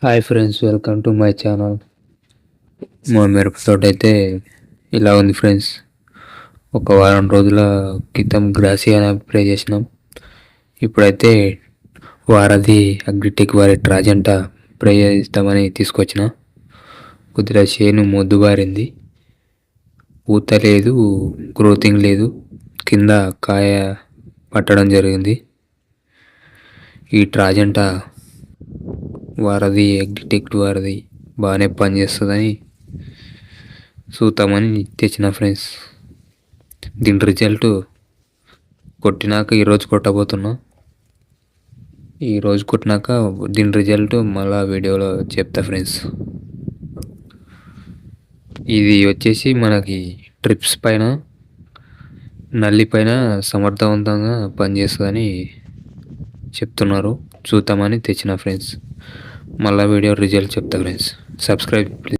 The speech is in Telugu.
Hi friends, welcome to my channel. మా మిరప తోట అయితే ఇలా ఉంది ఫ్రెండ్స్. ఒక వారం రోజుల క్రితం గ్రాసియానా స్ప్రే చేసినాం. ఇప్పుడైతే వారధి అగ్రిటెక్ వారి ట్రాజెంట స్ప్రే చేస్తామని తీసుకొచ్చిన. కొద్దిగా చేను మొద్దుబారింది, పూత లేదు, గ్రోతింగ్ లేదు, కింద కాయ పట్టడం జరిగింది. ఈ ట్రాజెంట వారధి అగ్రిటెక్ వారధి బాగానే పనిచేస్తుందని చూద్దామని తెచ్చిన ఫ్రెండ్స్. దీని రిజల్ట్ కొట్టినాక ఈరోజు కొట్టబోతున్నా. ఈరోజు కొట్టినాక దీని రిజల్ట్ మళ్ళా వీడియోలో చెప్తా ఫ్రెండ్స్. ఇది వచ్చేసి మనకి ట్రిప్స్ పైన, నల్లి పైన సమర్థవంతంగా పనిచేస్తుందని చెప్తున్నారు. చూద్దామని తెచ్చిన ఫ్రెండ్స్. మళ్ళీ వీడియో రిజల్ట్ చెప్తా ఫ్రెండ్స్. Subscribe please.